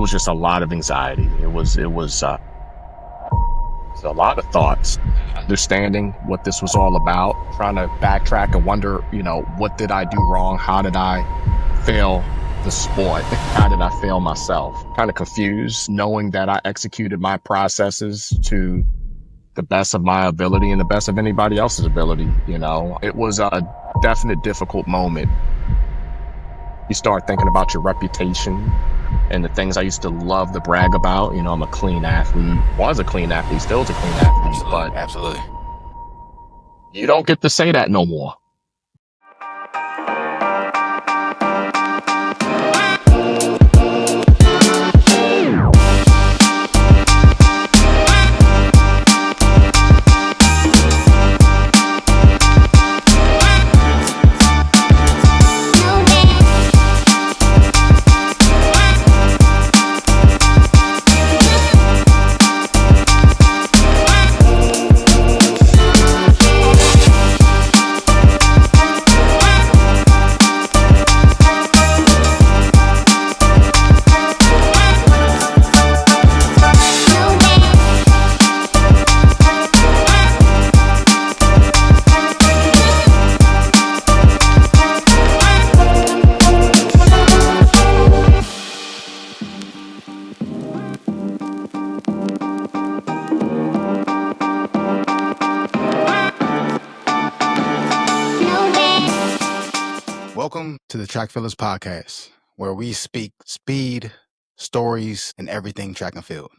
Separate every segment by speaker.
Speaker 1: was just a lot of anxiety. It was a lot of thoughts, understanding what this was all about, trying to backtrack and wonder, what did I do wrong? How did I fail the sport? How did I fail myself? Kind of confused, knowing that I executed my processes to the best of my ability and the best of anybody else's ability. It was a definite difficult moment. You start thinking about your reputation and the things I used to love to brag about. I'm a clean athlete, was a clean athlete, still is a clean athlete, but
Speaker 2: Absolutely.
Speaker 1: you don't get to say that no more.
Speaker 2: Welcome to the Trackfellaz podcast, where we speak speed, stories, and everything track and field.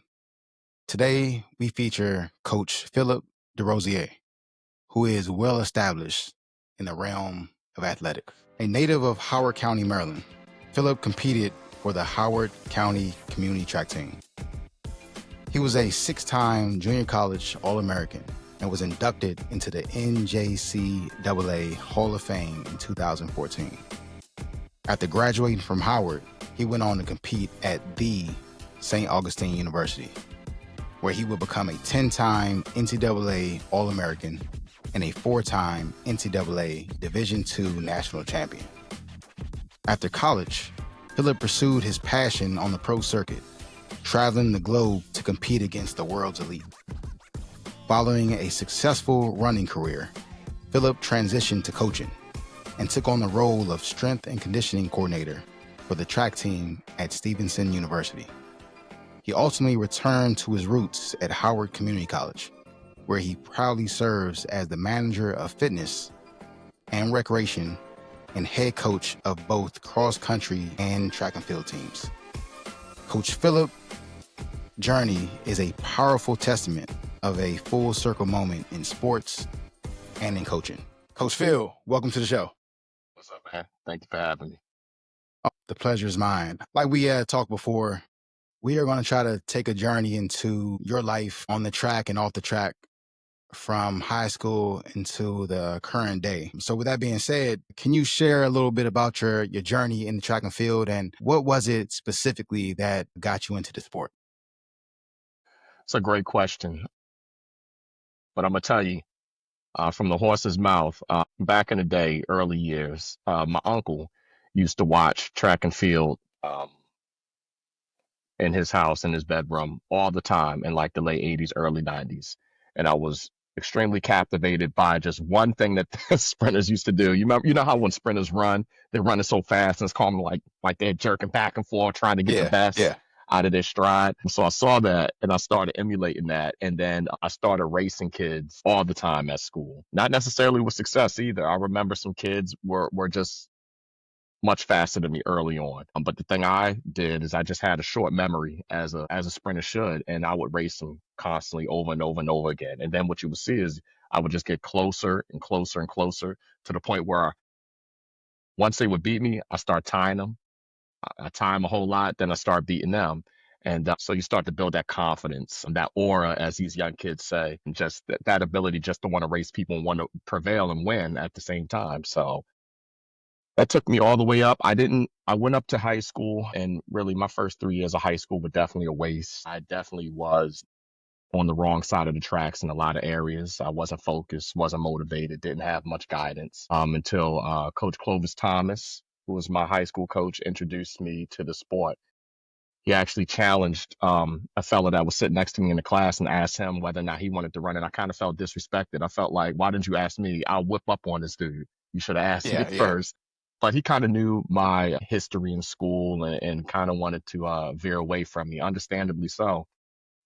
Speaker 2: Today, we feature Coach Philippe DeRosier, who is well established in the realm of athletics. A native of Howard County, Maryland, Philip competed for the Howard County Community Track Team. He was a 6-time junior college All-American and was inducted into the NJCAA Hall of Fame in 2014. After graduating from Howard, he went on to compete at the St. Augustine University, where he would become a 10-time NCAA All-American and a 4-time NCAA Division II national champion. After college, Philip pursued his passion on the pro circuit, traveling the globe to compete against the world's elite. Following a successful running career, Philip transitioned to coaching and took on the role of strength and conditioning coordinator for the track team at Stevenson University. He ultimately returned to his roots at Howard Community College, where he proudly serves as the manager of fitness and recreation and head coach of both cross-country and track and field teams. Coach Philip's journey is a powerful testament of a full circle moment in sports and in coaching. Coach Phil, welcome to the show.
Speaker 1: What's up, man? Thank you for having me.
Speaker 2: Oh, the pleasure is mine. Like we had talked before, we are going to try to take a journey into your life on the track and off the track from high school into the current day. So with that being said, can you share a little bit about your journey in the track and field, and what was it specifically that got you into the sport?
Speaker 1: It's a great question, but I'm going to tell you from the horse's mouth. Back in the day, early years, my uncle used to watch track and field in his house, in his bedroom, all the time in like the late 80s, early 90s. And I was extremely captivated by just one thing that the sprinters used to do. You know how when sprinters run, they're running so fast and it's calling like they're jerking back and forth trying to get the best out of their stride. So I saw that and I started emulating that. And then I started racing kids all the time at school. Not necessarily with success either. I remember some kids were just much faster than me early on. But the thing I did is I just had a short memory as a sprinter should, and I would race them constantly over and over and over again. And then what you would see is I would just get closer and closer and closer to the point where once they would beat me, I start tying them. I tie them a whole lot, then I start beating them. And so you start to build that confidence, that aura, as these young kids say, and just that ability just to want to race people and want to prevail and win at the same time. So that took me all the way up. I went up to high school, and really my first 3 years of high school were definitely a waste. I definitely was on the wrong side of the tracks in a lot of areas. I wasn't focused, wasn't motivated, didn't have much guidance until Coach Clovis Thomas, who was my high school coach, introduced me to the sport. he actually challenged a fella that was sitting next to me in the class and asked him whether or not he wanted to run it. I kind of felt disrespected. I felt like, why didn't you ask me? I'll whip up on this dude. You should have asked me
Speaker 2: Yeah, yeah,
Speaker 1: first. But he kind of knew my history in school and kind of wanted to veer away from me, understandably so.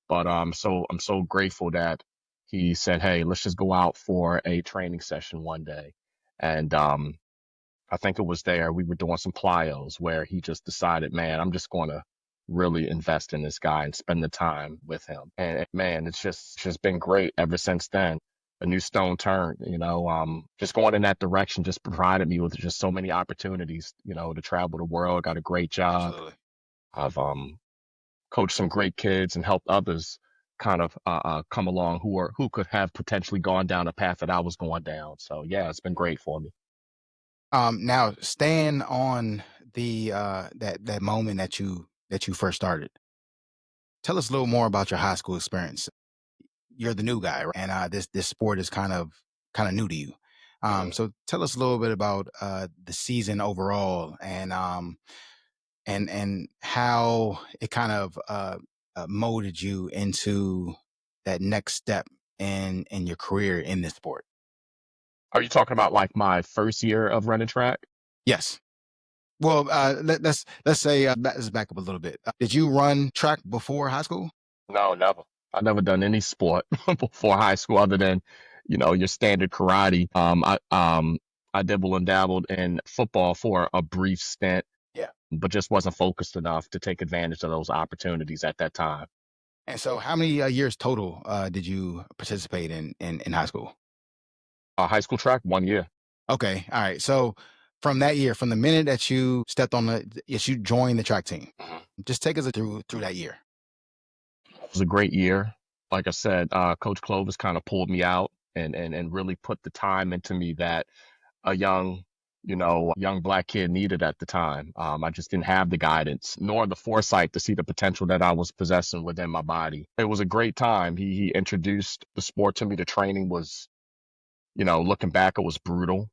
Speaker 1: But I'm so grateful that he said, "Hey, let's just go out for a training session one day." And I think it was there we were doing some plyos where he just decided, man, I'm just going to really invest in this guy and spend the time with him. And man, it's just been great ever since then. A new stone turned, just going in that direction just provided me with just so many opportunities, to travel the world. Got a great job.
Speaker 2: absolutely.
Speaker 1: I've coached some great kids and helped others kind of come along who could have potentially gone down a path that I was going down. So yeah, it's been great for me.
Speaker 2: Now staying on the that moment that you first started. Tell us a little more about your high school experience. You're the new guy, right? And this sport is kind of new to you.
Speaker 1: Mhm.
Speaker 2: So tell us a little bit about the season overall, and how it kind of molded you into that next step in your career in this sport.
Speaker 1: Are you talking about like my first year of running track?
Speaker 2: Yes. Well, let's say let's back up a little bit. Did you run track before high school?
Speaker 1: No, never. I never done any sport before high school other than, your standard karate. I dibble and dabbled in football for a brief stint,
Speaker 2: Yeah.
Speaker 1: but just wasn't focused enough to take advantage of those opportunities at that time.
Speaker 2: And so, how many years total did you participate in high school?
Speaker 1: High school track, 1 year.
Speaker 2: Okay, all right. So, from that year, from the minute that you stepped on yes, you joined the track team.
Speaker 1: Mhm.
Speaker 2: Just take us through that year.
Speaker 1: It was a great year. Like I said, Coach Clovis kind of pulled me out and really put the time into me that a young black kid needed at the time. I just didn't have the guidance nor the foresight to see the potential that I was possessing within my body. It was a great time. He introduced the sport to me. The training was, looking back, it was brutal.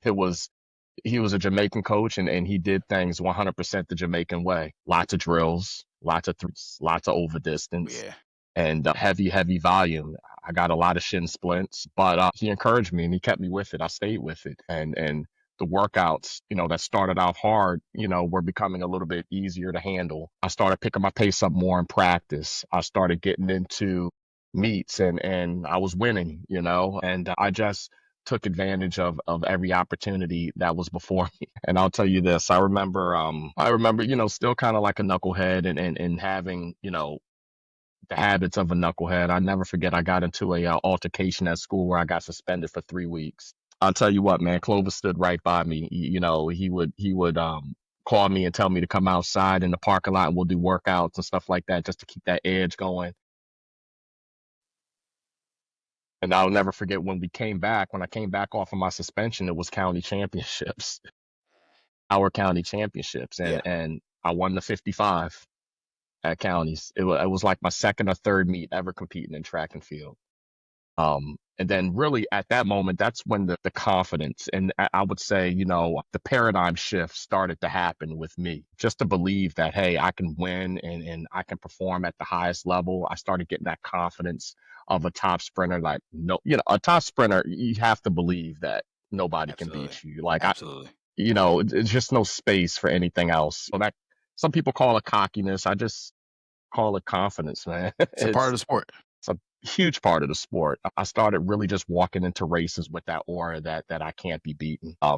Speaker 1: He was a Jamaican coach and he did things 100% the Jamaican way. Lots of drills, lots of threes, lots of over distance
Speaker 2: Yeah,
Speaker 1: and heavy volume. I got a lot of shin splints, but he encouraged me and he kept me with it. I stayed with it, and the workouts, that started out hard, were becoming a little bit easier to handle. I started picking my pace up more in practice. I started getting into meets and I was winning, and I just took advantage of every opportunity that was before me. And I'll tell you this, I remember, still kind of like a knucklehead and having, the habits of a knucklehead. I never forget I got into a altercation at school where I got suspended for 3 weeks. I'll tell you what, man, Clovis stood right by me. He would call me and tell me to come outside in the parking lot and we'll do workouts and stuff like that just to keep that edge going. And I'll never forget when I came back off of my suspension, it was county championships, our county championships, and
Speaker 2: yeah.
Speaker 1: and I won the 55 at counties. It was like my second or third meet ever competing in track and field. And then really at that moment, that's when the confidence and I would say, the paradigm shift started to happen with me. Just to believe that, hey, I can win and I can perform at the highest level. I started getting that confidence of a top sprinter. Like, no, a top sprinter, you have to believe that nobody can
Speaker 2: Absolutely,
Speaker 1: beat you. Like
Speaker 2: absolutely.
Speaker 1: it's just no space for anything else. So that some people call it cockiness. I just call it confidence, man.
Speaker 2: It's a part of the sport.
Speaker 1: It's a huge part of the sport. I started really just walking into races with that aura that I can't be beaten. I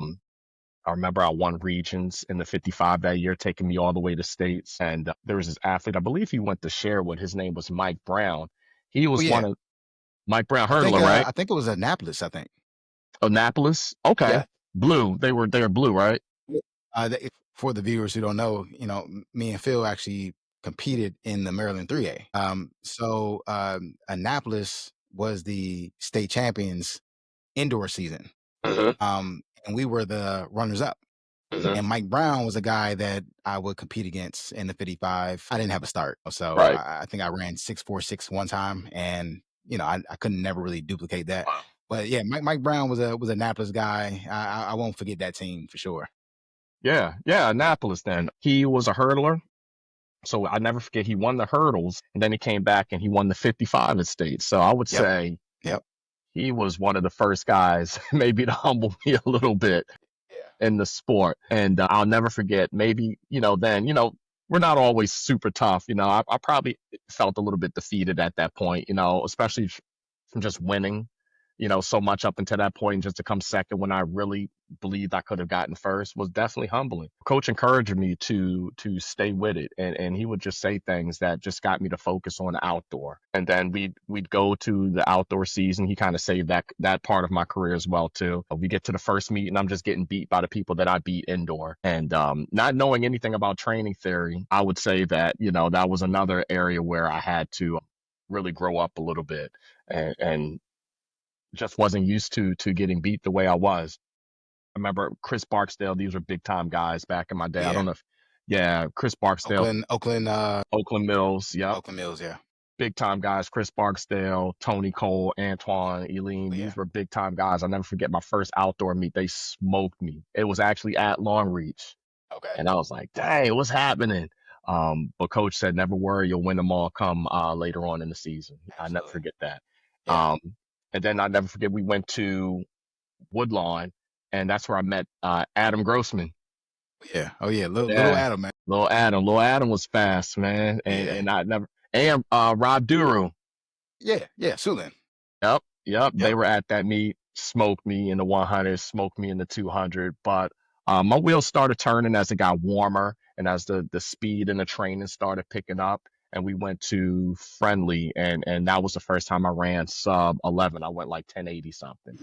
Speaker 1: remember I won regions in the 55 that year, taking me all the way to states. And there was this athlete, I believe he went to Sherwood. His name was Mike Brown. He
Speaker 2: Oh
Speaker 1: was
Speaker 2: yeah,
Speaker 1: one of Mike Brown hurdler, right?
Speaker 2: I think it was Annapolis. I think.
Speaker 1: Annapolis.
Speaker 2: Yeah.
Speaker 1: Okay. Blue. They were blue, right?
Speaker 2: For the viewers who don't know, me and Phil actually competed in the Maryland 3A. Annapolis was the state champions indoor season,
Speaker 1: Hmm.
Speaker 2: and we were the runners up.
Speaker 1: Hmm.
Speaker 2: And Mike Brown was a guy that I would compete against in the 55. I didn't have a start, so
Speaker 1: Right.
Speaker 2: I think I ran 6.46 one time, and I couldn't never really duplicate that.
Speaker 1: Wow.
Speaker 2: But yeah, Mike Brown was a Annapolis guy. I won't forget that team for sure.
Speaker 1: Yeah. Yeah. Annapolis then. He was a hurdler. So I never forget he won the hurdles and then he came back and he won the 55 at state. So I would
Speaker 2: Yep.
Speaker 1: say
Speaker 2: Yep.
Speaker 1: he was one of the first guys maybe to humble me a little bit
Speaker 2: Yeah.
Speaker 1: in the sport. And I'll never forget, maybe, then, we're not always super tough. I probably felt a little bit defeated at that point, especially from just winning, so much up until that point, and just to come second when I really believed I could have gotten first was definitely humbling. Coach encouraged me to stay with it, and he would just say things that just got me to focus on the outdoor. And then we'd go to the outdoor season. He kind of saved that part of my career as well too. We get to the first meet, and I'm just getting beat by the people that I beat indoor, and not knowing anything about training theory. I would say that that was another area where I had to really grow up a little bit, and just wasn't used to getting beat the way I was. I remember Chris Barksdale; these were big time guys back in my day. I
Speaker 2: Yeah.
Speaker 1: don't know if, yeah, Chris Barksdale, Oakland Mills, yep,
Speaker 2: Oakland Mills. Yeah.
Speaker 1: big time guys. Chris Barksdale, Tony Cole, Antoine, Eileen.
Speaker 2: Oh, yeah.
Speaker 1: These were big time guys. I'll never forget my first outdoor meet. They smoked me. It was actually at Long Reach,
Speaker 2: Okay.
Speaker 1: and I was like, "Dang, what's happening?" But coach said, "Never worry, you'll win them all come later on in the season." I never
Speaker 2: Absolutely.
Speaker 1: forget that.
Speaker 2: Yeah.
Speaker 1: Um, and then I never forget we went to Woodlawn, and that's where I met Adam Grossman.
Speaker 2: Yeah. Oh yeah. Little
Speaker 1: Yeah,
Speaker 2: Adam, man.
Speaker 1: Little Adam was fast, man, and
Speaker 2: Yeah.
Speaker 1: and I never and Rob Duru.
Speaker 2: Yeah. Yeah. Sulin.
Speaker 1: Yep. They
Speaker 2: Yep.
Speaker 1: were at that meet, smoked me in the 100, smoked me in the 200, but my wheels started turning as it got warmer and as the speed and the training started picking up. And we went to friendly, and that was the first time I ran sub 11. I went like 1080 something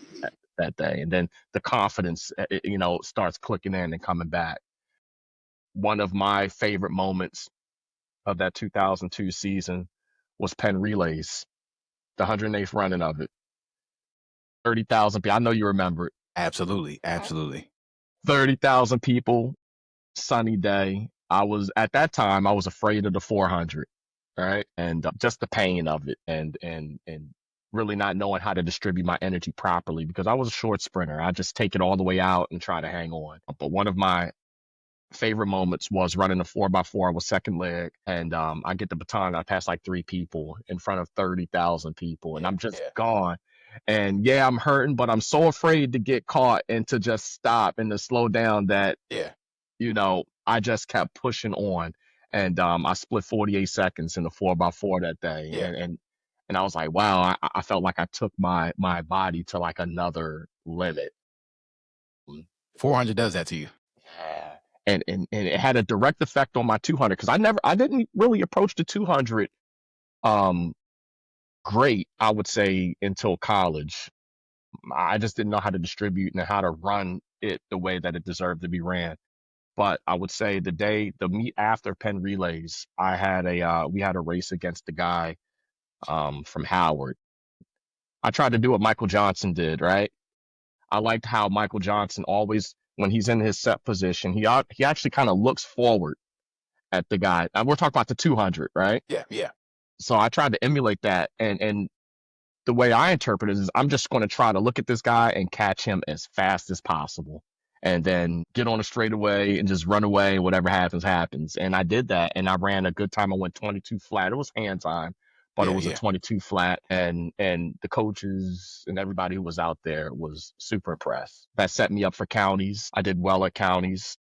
Speaker 1: that day, and then the confidence, starts clicking in and coming back. One of my favorite moments of that 2002 season was Penn Relays, the 108th running of it. 30,000 people. I know you remember it.
Speaker 2: Absolutely. Absolutely.
Speaker 1: 30,000 people, sunny day. At that time, I was afraid of the 400, right? And just the pain of it, and really not knowing how to distribute my energy properly because I was a short sprinter. I just take it all the way out and try to hang on. But one of my favorite moments was running a 4x4. I was second leg, and I get the baton. I pass like three people in front of 30,000 people, and
Speaker 2: Yeah.
Speaker 1: I'm just
Speaker 2: Yeah.
Speaker 1: gone. And yeah, I'm hurting, but I'm so afraid to get caught and to just stop and to slow down that
Speaker 2: Yeah.
Speaker 1: I just kept pushing on. And I split 48 seconds in the 4x4 that day,
Speaker 2: Yeah.
Speaker 1: and I was like, wow, I felt like I took my body to like another limit.
Speaker 2: 400 does that to you.
Speaker 1: Yeah. And it had a direct effect on my 200 because I didn't really approach the 200 um great, I would say, until college. I just didn't know how to distribute and how to run it the way that it deserved to be ran. But I would say the meet after Penn Relays, we had a race against the guy from Howard. I tried to do what Michael Johnson did, right? I liked how Michael Johnson always, when he's in his set position, he actually kind of looks forward at the guy. And we're talking about the 200, right?
Speaker 2: Yeah. Yeah.
Speaker 1: So I tried to emulate that, and the way I interpret it is I'm just going to try to look at this guy and catch him as fast as possible, and then get on a straightaway and just run away. Whatever happens, happens. And I did that, and I ran a good time. I went 22 flat. It was hand time, but it
Speaker 2: Yeah.
Speaker 1: was a
Speaker 2: Yeah.
Speaker 1: 22 flat, and the coaches and everybody who was out there was super impressed. That set me up for counties. I did well at counties.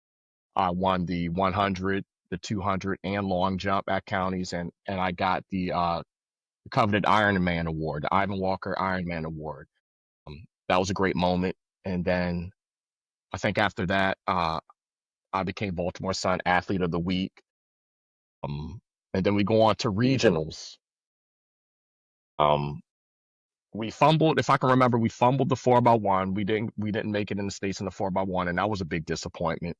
Speaker 1: I won the 100, the 200, and long jump at counties, and I got the coveted Ironman award, the Ivan Walker Ironman award. That was a great moment. And then I think after that, I became Baltimore Sun Athlete of the Week. Um, and then we go on to regionals. Um, we fumbled, if I can remember, we fumbled the 4x1. We didn't make it in the States in the 4x1, and that was a big disappointment.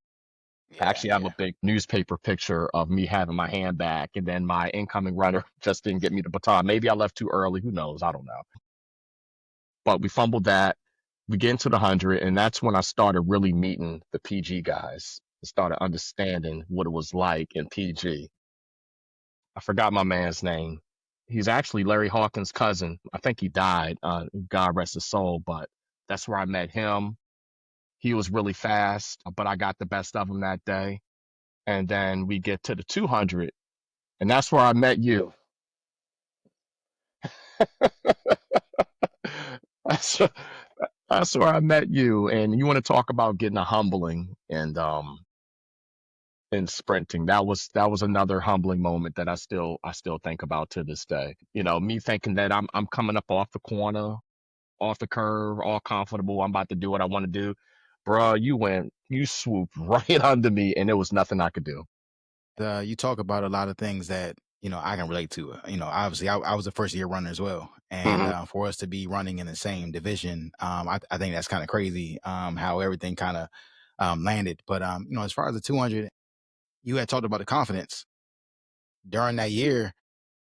Speaker 1: I
Speaker 2: Yeah.
Speaker 1: actually have a
Speaker 2: Yeah.
Speaker 1: big newspaper picture of me having my hand back, and then my incoming runner just didn't get me the baton. Maybe I left too early. Who knows? I don't know. But we fumbled that. We get into the 100, and that's when I started really meeting the PG guys. I started understanding what it was like in PG. I forgot my man's name. He's actually Larry Hawkins' cousin. I think he died. God rest his soul. But that's where I met him. He was really fast, but I got the best of him that day. And then we get to the 200, And that's where I met you. that's, that's where I met you. And you want to talk about getting a humbling and sprinting. That was another humbling moment that I still think about to this day. Me thinking that I'm coming up off the corner, off the curve, all comfortable. I'm about to do what I want to do. Bruh, you swooped right under me and there was nothing I could do.
Speaker 2: You talk about a lot of things that I can relate to. Obviously, I was a first year runner as well, and
Speaker 1: Hmm.
Speaker 2: for us to be running in the same division, I think that's kind of crazy. How everything kind of landed, but as far as the 200, you had talked about the confidence during that year.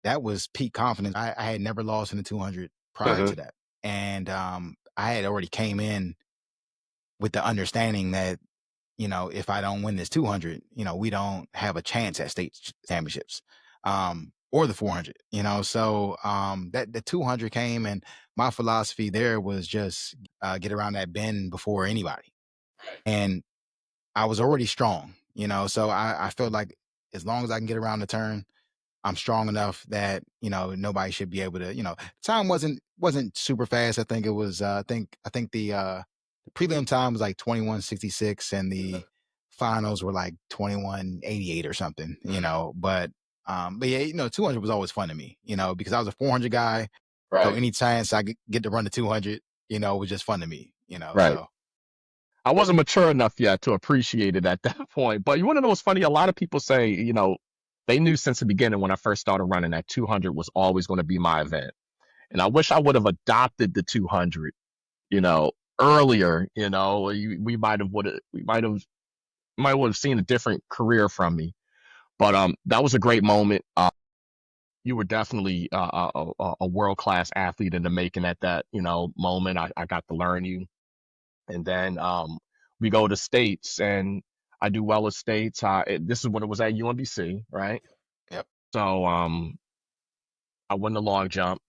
Speaker 2: That was peak confidence. I had never lost in the 200 prior
Speaker 1: Hmm.
Speaker 2: to that, and I had already came in with the understanding that if I don't win this 200, we don't have a chance at state championships, or the 400, So that the 200 came, and my philosophy there was just get around that bend before anybody, and I was already strong, So I felt like as long as I can get around the turn, I'm strong enough that nobody should be able to. Time wasn't super fast. I think it was. I think the prelim time was like 21:66, and the finals were like 21:88 or something. But yeah, 200 was always fun to me. Because I was a 400 guy, so
Speaker 1: Right.
Speaker 2: any chance I could get to run the 200, was just fun to me.
Speaker 1: Right.
Speaker 2: So
Speaker 1: I wasn't mature enough yet to appreciate it at that point. But you want to know what's funny? A lot of people say, they knew since the beginning when I first started running that 200 was always going to be my event. And I wish I would have adopted the 200, you know, earlier. We might have seen a different career from me. But that was a great moment. You were definitely a world class athlete in the making at that moment. I got to learn you, and then we go to states, and I do well at states. This is when it was at UMBC, right?
Speaker 2: yep,
Speaker 1: So I won the long jump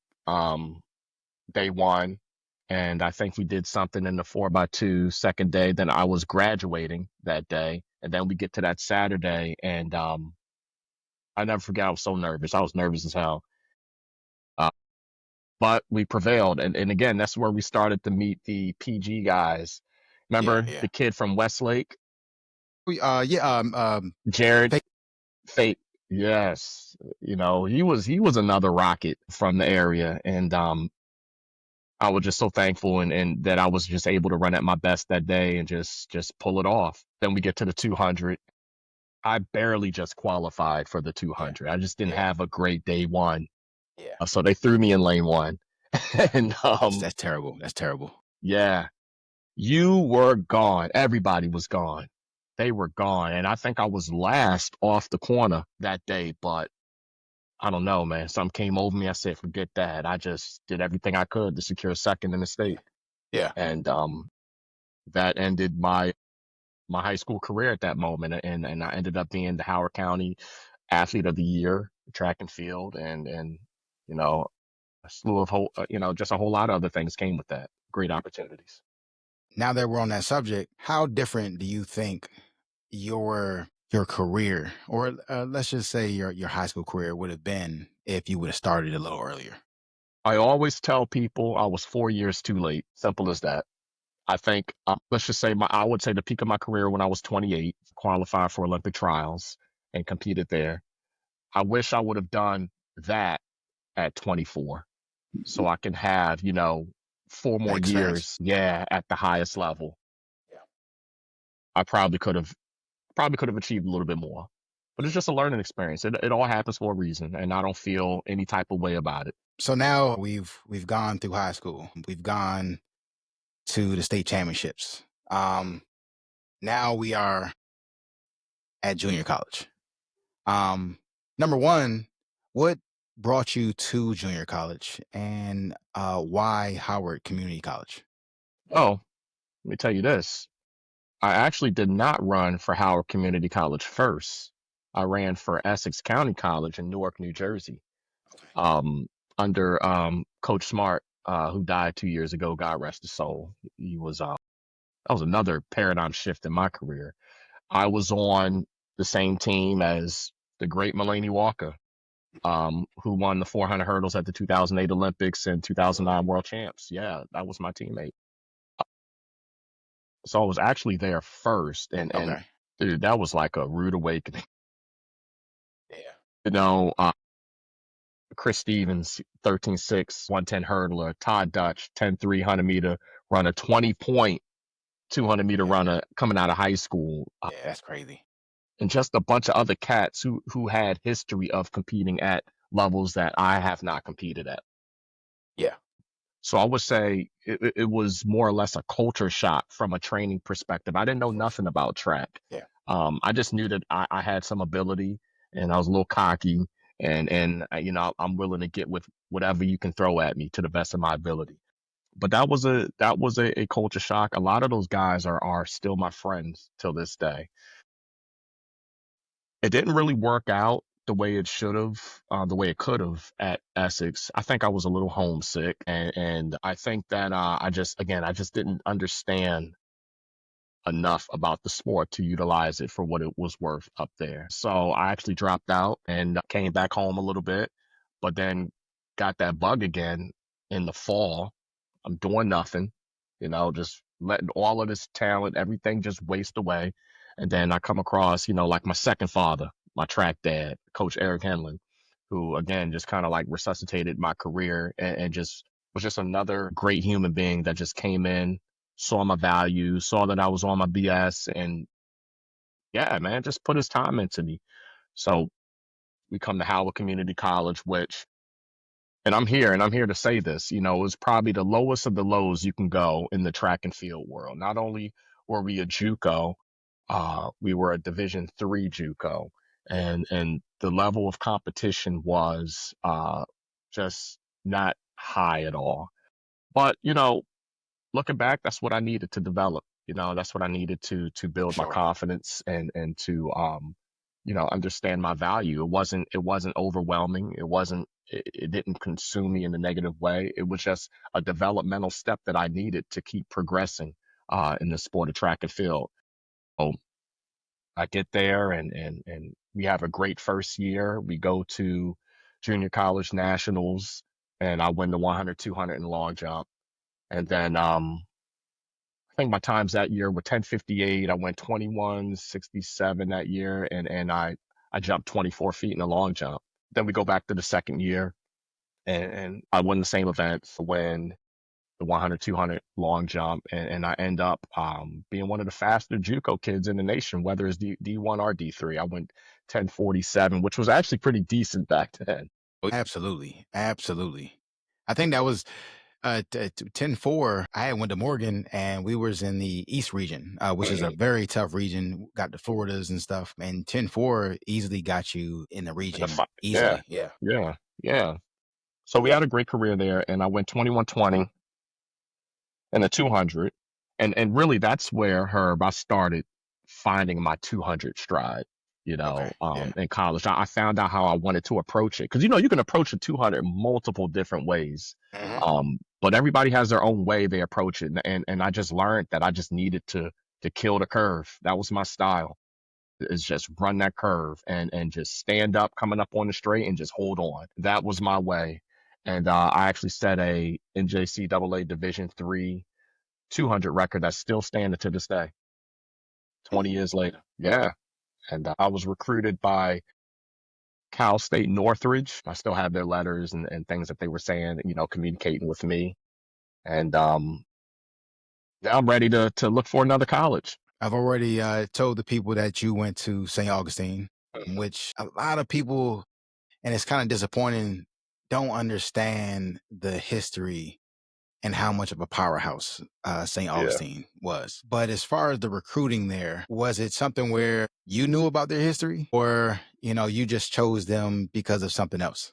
Speaker 1: day one, and I think we did something in the 4x2 second day. Then I was graduating that day, and then we get to that Saturday, and I never forget. I was so nervous. I was nervous as hell. Uh, but we prevailed. And again, that's where we started to meet the PG guys.
Speaker 2: yeah,
Speaker 1: Remember
Speaker 2: yeah.
Speaker 1: the kid from Westlake,
Speaker 2: Yeah.
Speaker 1: Jared
Speaker 2: Fake,
Speaker 1: Fate? Yes, he was another rocket from the area, and I was just so thankful and that I was just able to run at my best that day and just pull it off. Then we get to the 200. I barely just qualified for the
Speaker 2: yeah,
Speaker 1: 200. I just didn't
Speaker 2: yeah,
Speaker 1: have a great day one,
Speaker 2: yeah.
Speaker 1: so they threw me in lane one, and
Speaker 2: That's terrible. That's terrible.
Speaker 1: yeah. You were gone. Everybody was gone. They were gone. And I think I was last off the corner that day, but I don't know, man. Something came over me. I said, forget that. I just did everything I could to secure second in the
Speaker 2: Yeah,
Speaker 1: state.
Speaker 2: yeah.
Speaker 1: And that ended my high school career at that moment. And I ended up being the Howard County Athlete of the Year, track and field, and you know, a slew of just a whole lot of other things came with that. Great opportunities.
Speaker 2: Now that we're on that subject, how different do you think your career, or let's just say your high school career, would have been if you would have started a little earlier?
Speaker 1: I always tell people I was 4 years too late. Simple as that. I think, let's just say I would say the peak of my career when I was 28, qualified for Olympic trials and competed there. I wish I would have done that at 24 so I can have, 4 more
Speaker 2: That experience.
Speaker 1: years. Yeah. At the highest level.
Speaker 2: Yeah.
Speaker 1: I probably could have achieved a little bit more, but it's just a learning experience. It all happens for a reason. And I don't feel any type of way about it.
Speaker 2: So now we've gone through high school. We've gone to the state championships. Now we are at junior college. Number one, what brought you to junior college, and why Howard Community College?
Speaker 1: Oh, let me tell you this. I actually did not run for Howard Community College first. I ran for Essex County College in Newark, New Jersey, um, under Coach Smart, who died 2 years ago. God rest his soul. He was that was another paradigm shift in my career. I was on the same team as the great Mulaney Walker. who won the 400 hurdles at the 2008 Olympics and 2009 World Champs. Yeah, that was my teammate. So I was actually there first, and
Speaker 2: Okay.
Speaker 1: dude, that was like a rude awakening.
Speaker 2: Yeah.
Speaker 1: You know, Chris Stevens, 13.6, 110 hurdler, Todd Dutch, 10.3 100-meter runner, 20-point 200-meter
Speaker 2: Yeah.
Speaker 1: runner coming out of high school,
Speaker 2: Yeah. That's crazy.
Speaker 1: and just a bunch of other cats who had history of competing at levels that I have not competed at.
Speaker 2: Yeah.
Speaker 1: So I would say it was more or less a culture shock from a training perspective. I didn't know
Speaker 2: For
Speaker 1: nothing
Speaker 2: sure.
Speaker 1: about track.
Speaker 2: Yeah.
Speaker 1: I just knew that I had some ability, and I was a little cocky, and I'm willing to get with whatever you can throw at me to the best of my ability. But that was a culture shock. A lot of those guys are still my friends till this day. It didn't really work out the way it should have, the way it could have at Essex. I think I was a little homesick, and I think that I just didn't understand enough about the sport to utilize it for what it was worth up there. So I actually dropped out and came back home a little bit, but then got that bug again in the fall. I'm doing nothing, just letting all of this talent, everything just waste away. And then I come across, like my second father, my track dad, Coach Eric Henlon, who again just kind of like resuscitated my career and just was just another great human being that just came in, saw my value, saw that I was on my BS, and yeah, man, just put his time into me. So we come to Howard Community College, which, and I'm here to say this, it was probably the lowest of the lows you can go in the track and field world. Not only were we a JUCO, we were a Division III JUCO,
Speaker 2: Yeah.
Speaker 1: and the level of competition was just not high at all. But looking back, that's what I needed to develop. That's what I needed to
Speaker 2: For
Speaker 1: build my
Speaker 2: sure.
Speaker 1: confidence and to understand my value. It wasn't overwhelming. It didn't consume me in a negative way. It was just a developmental step that I needed to keep progressing in the sport of track and field. So I get there and we have a great first year. We go to junior college nationals and I win the 100, 200 and long jump. And then I think my times that year were 10:58. I went 21:67 that year, and I jumped 24 feet in the long jump. Then we go back to the second year, and I win the same event, win the 100, 200 long jump, and I end up being one of the faster JUCO kids in the nation, whether it's D1 or D3. I went 10:47, which was actually pretty decent back then.
Speaker 2: Absolutely. Absolutely. I think that was 10-4. I had went to Morgan and we was in the East region, which is a very tough region. Got the Floridas and stuff. And 10-4 easily got you in the
Speaker 1: In the
Speaker 2: region
Speaker 1: fight, yeah,
Speaker 2: easily. Yeah.
Speaker 1: yeah, yeah. So we had a great career there, and I went 21:20 and a 200. And really that's where Herb I started finding my 200 stride,
Speaker 2: Okay. Yeah.
Speaker 1: in college. I found out how I wanted to approach it because you can approach a 200 multiple different ways.
Speaker 2: Hmm.
Speaker 1: But everybody has their own way they approach it, and I just learned that I just needed to kill the curve. That was my style. Is just run that curve and just stand up coming up on the straight and just hold on. That was my way. And I actually set a NJCAA Division III 200 record that's still standing to this day, 20 years later. Yeah. And I was recruited by Cal State Northridge. I still have their letters and things that they were saying, communicating with me. And now I'm ready to look for another college.
Speaker 2: I've already told the people that you went to St. Augustine,
Speaker 1: Mhm.
Speaker 2: which a lot of people, and it's kind of disappointing, don't understand the history and how much of a powerhouse St.
Speaker 1: Yeah.
Speaker 2: Augustine was. But as far as the recruiting there, was it something where you knew about their history or, you just chose them because of something else?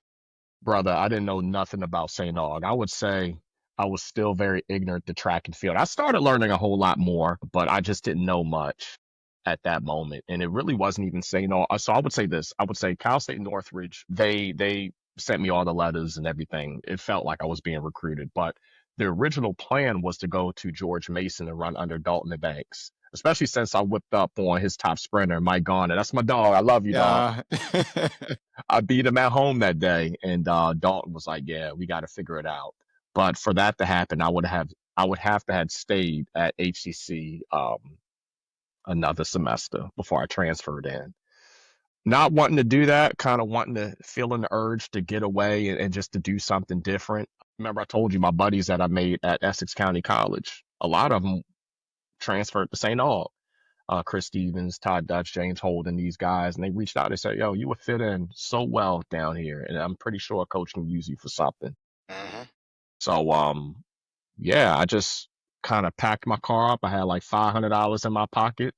Speaker 1: Brother, I didn't know nothing about St. Aug. I would say I was still very ignorant to track and field. I started learning a whole lot more, but I just didn't know much at that moment. And it really wasn't even St. Aug. So I would say this. I would say Cal State Northridge, they sent me all the letters and everything. It felt like I was being recruited, but the original plan was to go to George Mason and run under Dalton and Banks. especially since I whipped up on his top sprinter, Mike Garner. That's my dog. I love you, dog.
Speaker 2: Yeah.
Speaker 1: I beat him at home that day, and Dalton was like, "Yeah, we got to figure it out." But for that to happen, I would have to have stayed at HCC another semester before I transferred in. Not wanting to do that, kind of wanting to feeling the urge to get away and just to do something different. Remember, I told you my buddies that I made at Essex County College. A lot of them transferred to St. Aug. Chris Stevens, Todd Dutch, James Holden, these guys, and they reached out and said, "Yo, you would fit in so well down here, and I'm pretty sure a coach can use you for something."
Speaker 2: Hmm.
Speaker 1: So, yeah, I just kind of packed my car up. I had like $500 in my pocket.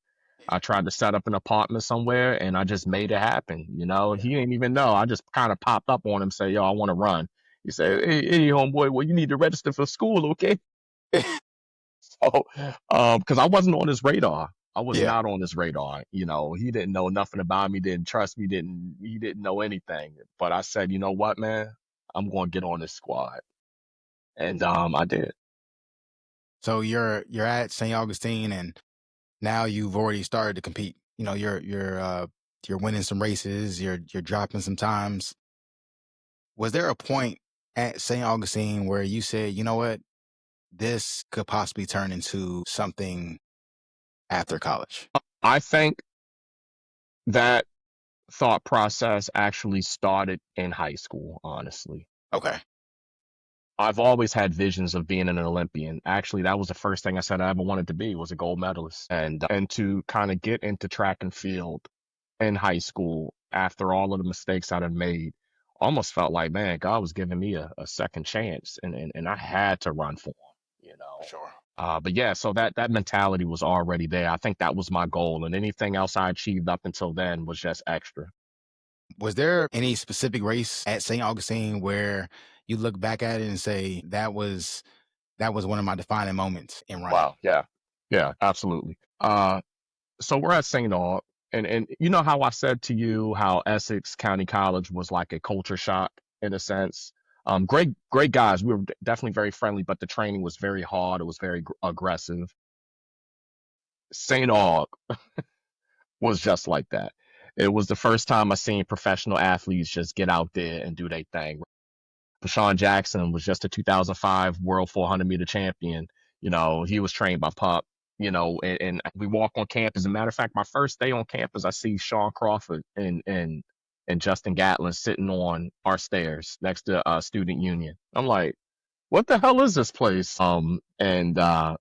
Speaker 1: I tried to set up an apartment somewhere, and I just made it happen.
Speaker 2: Yeah.
Speaker 1: He didn't even know. I just kind of popped up on him, say, "Yo, I want to run." He said, "Hey, homeboy, well, you need to register for school, okay?" So, because I wasn't on his radar. I was
Speaker 2: Yeah.
Speaker 1: not on his radar. He didn't know nothing about me, didn't trust me, he didn't know anything. But I said, you know what, man, I'm going to get on this squad, and I did.
Speaker 2: So you're at St. Augustine, and now you've already started to compete. You're winning some races. You're dropping some times. Was there a point at St. Augustine where you said, you know what, this could possibly turn into something after college?
Speaker 1: I think that thought process actually started in high school, honestly.
Speaker 2: Okay.
Speaker 1: I've always had visions of being an Olympian. Actually, that was the first thing I said I ever wanted to be, was a gold medalist. And to kind of get into track and field in high school after all of the mistakes I'd have made, almost felt like, man, God was giving me a second chance, and I had to run for him.
Speaker 2: Sure.
Speaker 1: But yeah, so that mentality was already there. I think that was my goal, and anything else I achieved up until then was just extra.
Speaker 2: Was there any specific race at St. Augustine where you look back at it and say that was one of my defining moments in running?
Speaker 1: Wow. Yeah. Yeah, absolutely. So we're at St. Aug, and you know how I said to you how Essex County College was like a culture shock in a sense. Great guys. We were definitely very friendly, but the training was very hard. It was very aggressive. St. Aug was just like that. It was the first time I seen professional athletes just get out there and do their thing. Rashawn Jackson was just a 2005 World 400-meter champion. He was trained by Pup. And we walk on campus. As a matter of fact, my first day on campus, I see Sean Crawford and Justin Gatlin sitting on our stairs next to Student Union. I'm like, what the hell is this place? And I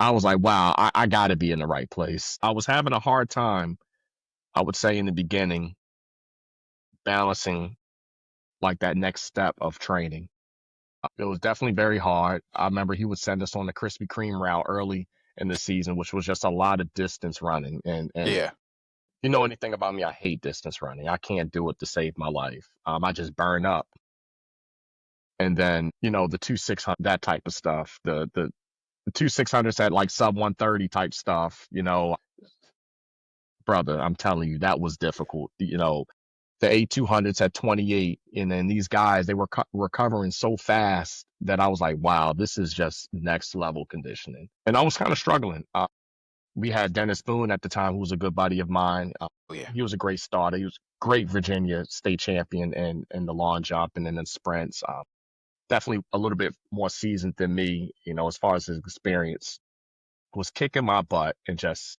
Speaker 1: was like, wow, I got to be in the right place. I was having a hard time, I would say, in the beginning, balancing like that next step of training. It was definitely very hard. I remember he would send us on the Krispy Kreme route early in the season, which was just a lot of distance running. And
Speaker 2: Yeah.
Speaker 1: you know anything about me, I hate distance running. I can't do it to save my life. I just burn up. And then, the 2 600, that type of stuff. The 2 600s at like sub 130 type stuff, brother, I'm telling you, that was difficult. The A200s at 28, and then these guys, they were recovering so fast that I was like, wow, this is just next level conditioning. And I was kind of struggling. We had Dennis Boone at the time, who was a good buddy of mine.
Speaker 2: Oh yeah.
Speaker 1: He was a great starter. He was great Virginia state champion in the long jump and then in sprints. Definitely a little bit more seasoned than me, as far as his experience. Was kicking my butt in just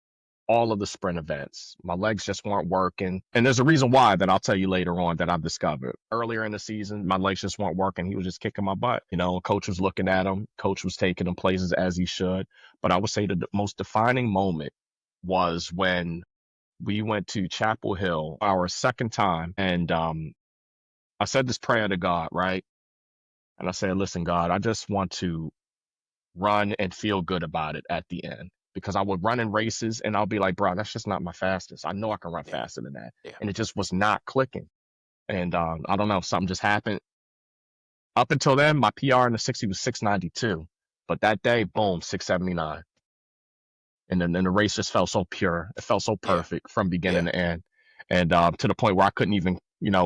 Speaker 1: all of the sprint events. My legs just weren't working. And there's a reason why that I'll tell you later on that I've discovered. Earlier in the season, my legs just weren't working. He was just kicking my butt. Coach was looking at him. Coach was taking him places as he should. But I would say the most defining moment was when we went to Chapel Hill our second time. And I said this prayer to God, right? And I said, listen, God, I just want to run and feel good about it at the end. Because I would run in races and I'll be like, bro, that's just not my fastest. I know I can run
Speaker 2: Yeah.
Speaker 1: faster than that.
Speaker 2: Yeah.
Speaker 1: And it just was not clicking. And I don't know, something just happened. Up until then, my PR in the 60 was 692. But that day, boom, 679. And then the race just felt so pure. It felt so
Speaker 2: Yeah.
Speaker 1: perfect from beginning
Speaker 2: Yeah.
Speaker 1: to end. And to the point where I couldn't even,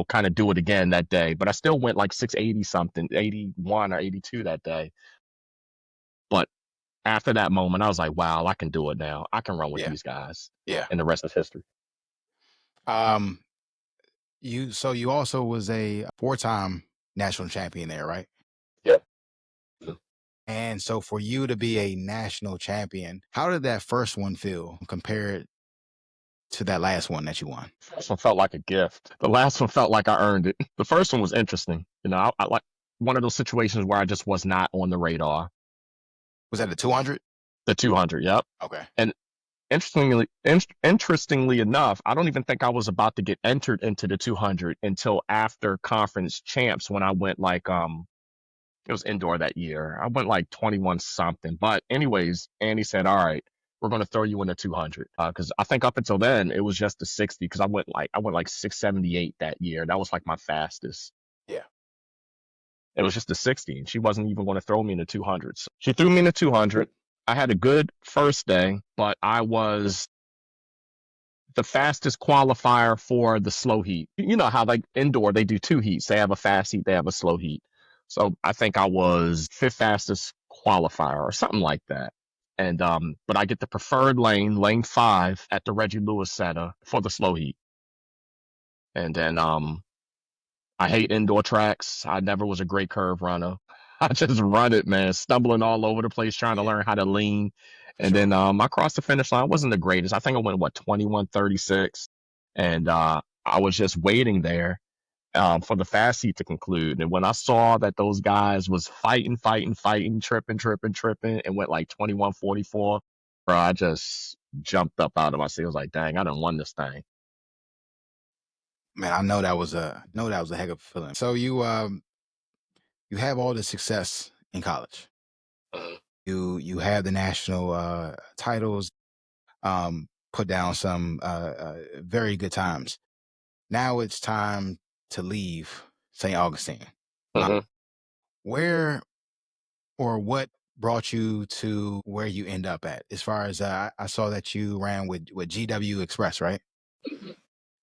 Speaker 1: kind of do it again that day. But I still went like 680 something, 81 or 82 that day. But after that moment, I was like, wow, I can do it now. I can run with
Speaker 2: Yeah.
Speaker 1: these guys.
Speaker 2: Yeah.
Speaker 1: And the rest is history.
Speaker 2: Um, you also was a 4-time national champion there, right?
Speaker 1: Yeah.
Speaker 2: And so for you to be a national champion, how did that first one feel compared to that last one that you won?
Speaker 1: First one felt like a gift. The last one felt like I earned it. The first one was interesting. I like one of those situations where I just was not on the radar.
Speaker 2: Was that the 200?
Speaker 1: The 200, yep.
Speaker 2: Okay.
Speaker 1: And interestingly enough, I don't even think I was about to get entered into the 200 until after conference champs when I went like it was indoor that year. I went like 21 something. But anyways, Andy said, "All right, we're going to throw you in the 200." Because I think up until then it was just the 60. Because I went like 678 that year. That was like my fastest.
Speaker 2: Yeah.
Speaker 1: It was just the 60, and she wasn't even going to throw me in the 200s. She threw me in the 200. I had a good first day, but I was the fastest qualifier for the slow heat. You know how like indoor they do two heats. They have a fast heat, they have a slow heat. So I think I was fifth fastest qualifier or something like that. And but I get the preferred lane, lane 5 at the Reggie Lewis Center for the slow heat. And then I hate indoor tracks. I never was a great curve runner. I just run it, man, stumbling all over the place trying to
Speaker 2: Yeah,
Speaker 1: learn how to lean.
Speaker 2: for
Speaker 1: And
Speaker 2: sure.
Speaker 1: then I crossed the finish line. I wasn't the greatest. I think I went what 21:36, and I was just waiting there for the fast heat to conclude. And when I saw that those guys was fighting, fighting, fighting, tripping, tripping, tripping, and went like 21:44, bro, I just jumped up out of my seat. I was like, dang, I done won this thing.
Speaker 2: Man, I know that was a heck of a feeling. So you have all the success in college.
Speaker 1: Mhm.
Speaker 2: You have the national titles, put down some very good times. Now it's time to leave St. Augustine.
Speaker 1: Mhm.
Speaker 2: Where or what brought you to where you end up at? As far as I saw that you ran with GW Express, right?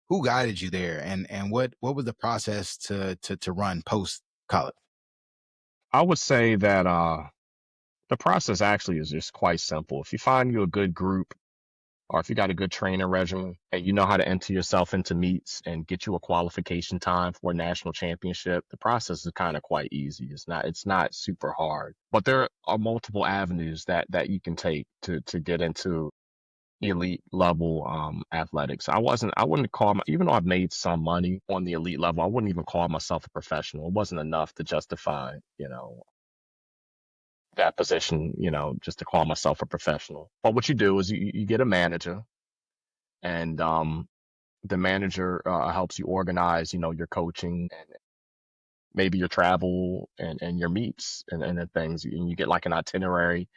Speaker 2: Who guided you there, and what was the process to run post college?
Speaker 1: I would say that the process actually is just quite simple. If you find you a good group, or if you got a good training regimen and you know how to enter yourself into meets and get you a qualification time for a national championship, the process is kind of quite easy. It's not super hard. But there are multiple avenues that you can take to get into elite level athletics. I wouldn't call my, even though I've made some money on the elite level, I wouldn't even call myself a professional. It wasn't enough to justify, that position, just to call myself a professional. But what you do is you get a manager, and the manager helps you organize, your coaching and maybe your travel and your meets and the things. And you get like an itinerary,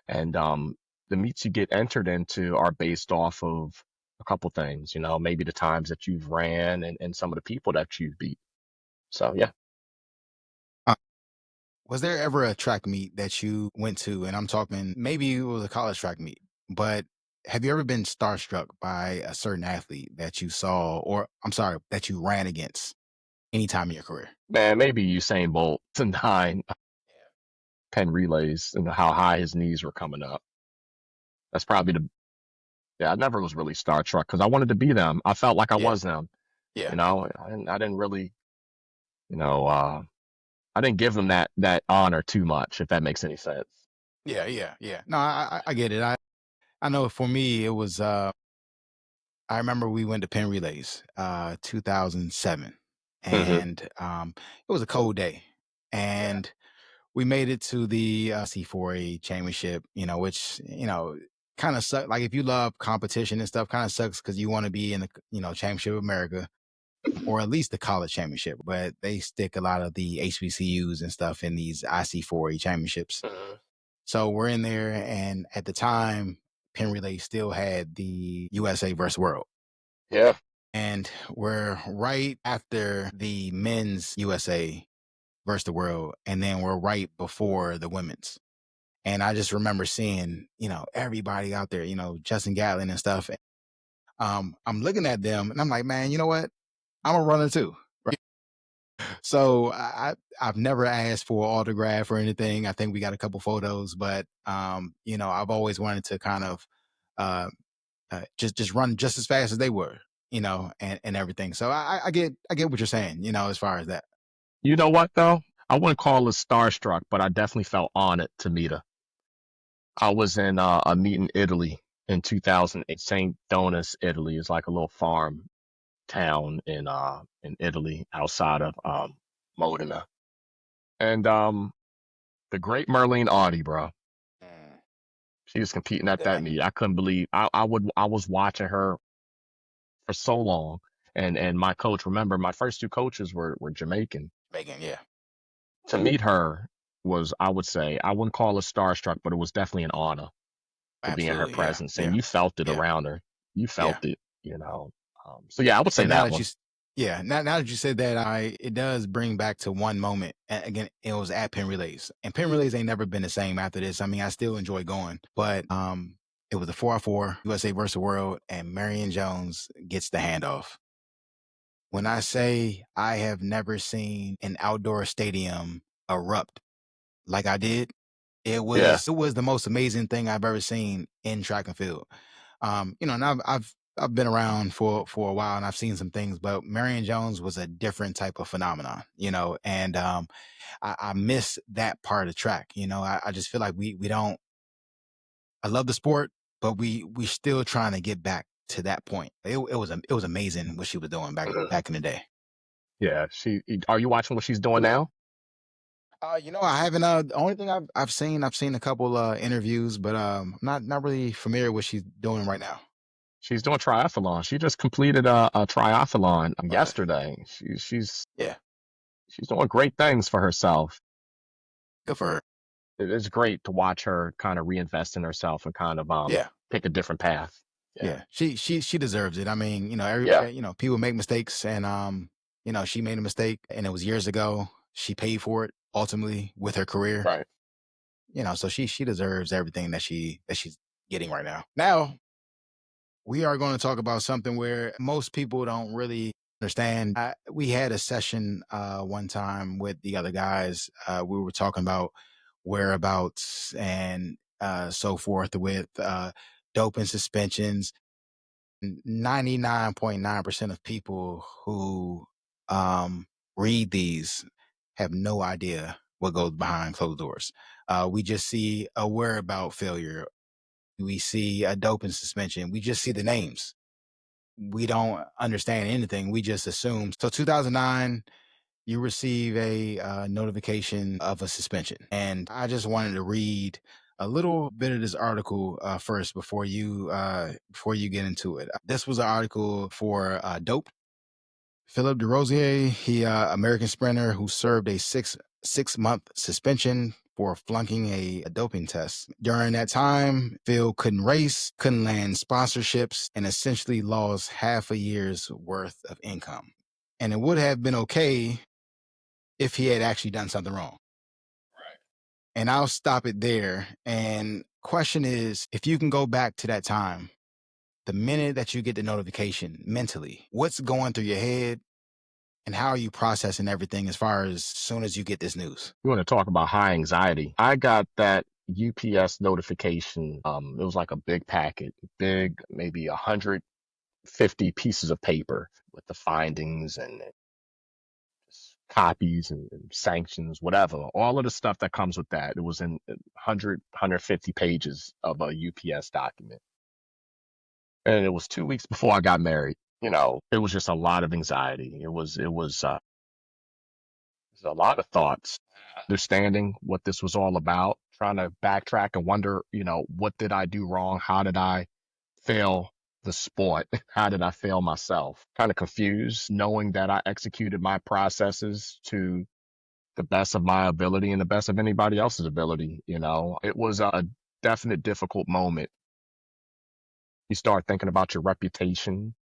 Speaker 1: and the meets you get entered into are based off of a couple things, maybe the times that you've ran and some of the people that you've beat. So yeah.
Speaker 2: Uh, was there ever a track meet that you went to, and I'm talking maybe it was a college track meet, but have you ever been starstruck by a certain athlete that you saw, or I'm sorry, that you ran against any time in your career?
Speaker 1: Man, maybe Usain Bolt to 9 10 relays and how high his knees were coming up. That's probably the Yeah, I never was really Star Trek because I wanted to be them. I felt like I
Speaker 2: Yeah,
Speaker 1: was them.
Speaker 2: yeah,
Speaker 1: I didn't really, you know, I didn't give them that honor too much, if that makes any sense.
Speaker 2: yeah, yeah, yeah. No, I get it. I know for me it was I remember we went to Penn Relays, 2007,
Speaker 1: Hmm.
Speaker 2: and it was a cold day, and we made it to the C4A championship. Which kind of suck. Like if you love competition and stuff, kind of sucks because you want to be in the championship of America or at least the college championship, but they stick a lot of the HBCUs and stuff in these IC4A championships.
Speaker 1: Hmm.
Speaker 2: So we're in there, and at the time, Penn Relay still had the USA versus World.
Speaker 1: Yeah.
Speaker 2: And we're right after the men's USA versus the world. And then we're right before the women's. And I just remember seeing, everybody out there, Justin Gatlin and stuff. I'm looking at them and I'm like, man, you know what? I'm a runner too. Right. So I've never asked for an autograph or anything. I think we got a couple photos, but I've always wanted to kind of uh, just run just as fast as they were, and everything. So I get what you're saying, as far as that.
Speaker 1: You know what though? I wouldn't call it starstruck, but I definitely felt honored to meet her. I was in a meet in Italy in 2008. St. Donis, Italy is like a little farm town in Italy outside of Modena. And the great Merlene Audi, bro.
Speaker 2: Mm,
Speaker 1: She was competing at that
Speaker 2: yeah,
Speaker 1: meet. I couldn't believe I was watching her for so long. And my coach, remember my first two coaches were Jamaican.
Speaker 2: Megan, yeah,
Speaker 1: To meet her was, I would say, I wouldn't call it starstruck, but it was definitely an honor to be in her
Speaker 2: absolutely, yeah,
Speaker 1: presence. And
Speaker 2: yeah,
Speaker 1: you felt it
Speaker 2: yeah,
Speaker 1: around her. You
Speaker 2: yeah.
Speaker 1: felt it, you know. So yeah, I would say
Speaker 2: And now
Speaker 1: that
Speaker 2: that
Speaker 1: one.
Speaker 2: yeah, now that you said that, it does bring back to one moment. Again, it was at Penn Relays, and Penn Relays ain't never been the same after this. I mean, I still enjoy going, but it was a 4x4 USA versus the World, and Marion Jones gets the handoff. When I say I have never seen an outdoor stadium erupt like I did, it
Speaker 1: Yeah,
Speaker 2: was the most amazing thing I've ever seen in track and field. And I've been around for a while and I've seen some things, but Marion Jones was a different type of phenomenon, and I miss that part of the track. I just feel like we don't. I love the sport, but we still trying to get back to that point. It was amazing what she was doing
Speaker 1: mhm,
Speaker 2: back in the day.
Speaker 1: yeah. Are you watching what she's doing now?
Speaker 2: I haven't. The only thing I've seen a couple interviews, but not really familiar with what she's doing right now.
Speaker 1: She's doing triathlon. She just completed a triathlon
Speaker 2: Okay,
Speaker 1: yesterday.
Speaker 2: yeah,
Speaker 1: She's doing great things for herself.
Speaker 2: good for her.
Speaker 1: It's great to watch her kind of reinvest in herself and kind of
Speaker 2: Yeah,
Speaker 1: pick a different path. Yeah,
Speaker 2: yeah, she deserves it. I mean,
Speaker 1: yeah,
Speaker 2: people make mistakes, and she made a mistake, and it was years ago. She paid for it ultimately with her career.
Speaker 1: right.
Speaker 2: So she deserves everything that she's getting right now. Now we are going to talk about something where most people don't really understand. We had a session one time with the other guys. We were talking about whereabouts and so forth with dope and suspensions. 99.9% of people who read these have no idea what goes behind closed doors. We just see a whereabout failure. We see a doping suspension. We just see the names. We don't understand anything. We just assume. So 2009, you receive a notification of a suspension. And I just wanted to read a little bit of this article first before you get into it. This was an article for Dope. Philippe DeRosier, he American sprinter who served a six month suspension for flunking a doping test. During that time, Phil couldn't race, couldn't land sponsorships, and essentially lost half a year's worth of income. And it would have been okay if he had actually done something wrong. And I'll stop it there. And question is, if you can go back to that time, the minute that you get the notification mentally, what's going through your head and how are you processing everything as far as soon as you get this news?
Speaker 1: You want to talk about high anxiety? I got that UPS notification. It was like a big packet, big, maybe 150 pieces of paper with the findings and copies and sanctions, whatever. All of the stuff that comes with that. It was in 150 pages of a UPS document. And it was 2 weeks before I got married. It was just a lot of anxiety. It was a lot of thoughts, understanding what this was all about, trying to backtrack and wonder, what did I do wrong? How did I fail the sport? How did I fail myself? Kind of confused, knowing that I executed my processes to the best of my ability and the best of anybody else's ability. It was a definite difficult moment. You start thinking about your reputation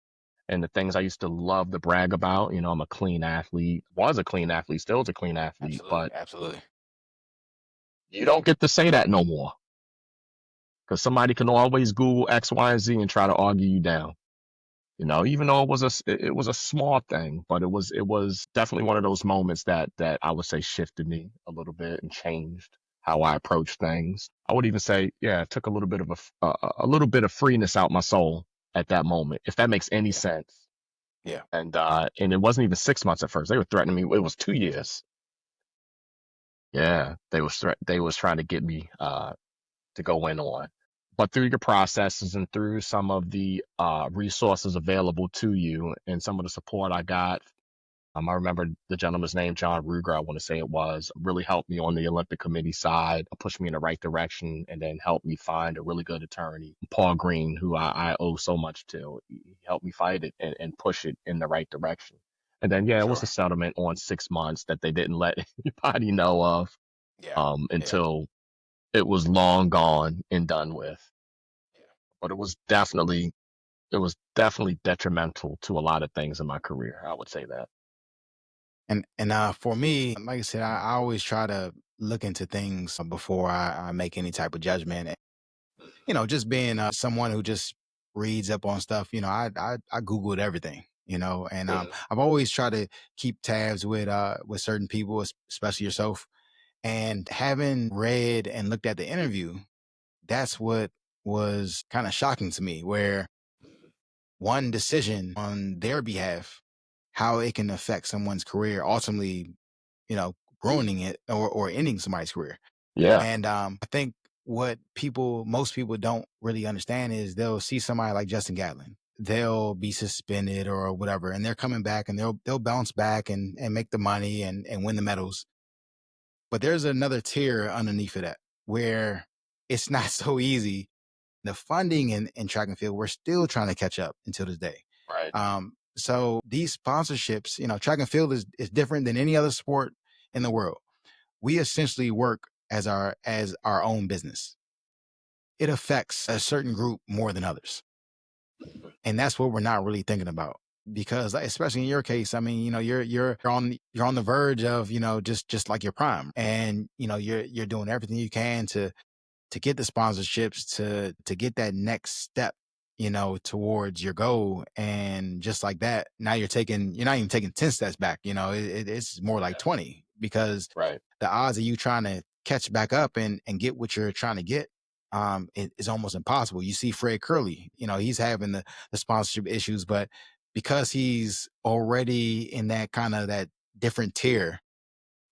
Speaker 1: and the things I used to love to brag about. I'm a clean athlete, was a clean athlete, still is a clean athlete,
Speaker 2: Absolutely,
Speaker 1: but
Speaker 2: absolutely.
Speaker 1: you don't get to say that no more because somebody can always Google X, Y, and Z and try to argue you down. Even though it was a small thing, but it was definitely one of those moments that I would say shifted me a little bit and changed how I approach things. I would even say, yeah, it took a little bit of a little bit of freeness out my soul at that moment, if that makes any
Speaker 2: Yeah.
Speaker 1: sense.
Speaker 2: Yeah.
Speaker 1: And it wasn't even 6 months at first. They were threatening me. It was 2 years. Yeah, they was trying to get me to go in on. But through your processes and through some of the resources available to you and some of the support I got, I remember the gentleman's name, John Ruger, I want to say it was, really helped me on the Olympic Committee side, pushed me in the right direction, and then helped me find a really good attorney, Paul Green, who I owe so much to. He helped me fight it and push it in the right direction. And then, yeah, it was a
Speaker 2: Sure.
Speaker 1: settlement on 6 months that they didn't let anybody know of
Speaker 2: Yeah. Yeah.
Speaker 1: until it was long gone and done with.
Speaker 2: Yeah.
Speaker 1: But it was definitely detrimental to a lot of things in my career. I would say that.
Speaker 2: And for me, like I said, I always try to look into things before I make any type of judgment. And, just being someone who just reads up on stuff, I Googled everything, and
Speaker 1: Mhm.
Speaker 2: I've always tried to keep tabs with certain people, especially yourself. And having read and looked at the interview, that's what was kind of shocking to me, where one decision on their behalf, how it can affect someone's career, ultimately, ruining it or ending somebody's career.
Speaker 1: Yeah,
Speaker 2: And I think what most people don't really understand is they'll see somebody like Justin Gatlin. They'll be suspended or whatever, and they're coming back and they'll bounce back and make the money and win the medals. But there's another tier underneath of that where it's not so easy. The funding in track and field, we're still trying to catch up until this day.
Speaker 1: right,
Speaker 2: So these sponsorships, track and field is different than any other sport in the world. We essentially work as our own business. It affects a certain group more than others. And that's what we're not really thinking about. Because especially in your case, I mean, you're on the verge of, just like your prime. And, you're doing everything you can to get the sponsorships to get that next step, towards your goal. And just like that, now you're not even taking 10 steps back, it's more like
Speaker 1: yeah,
Speaker 2: 20, because
Speaker 1: right,
Speaker 2: the odds of you trying to catch back up and get what you're trying to get is almost impossible. You see Fred Curley, he's having the sponsorship issues, but because he's already in that kind of that different tier,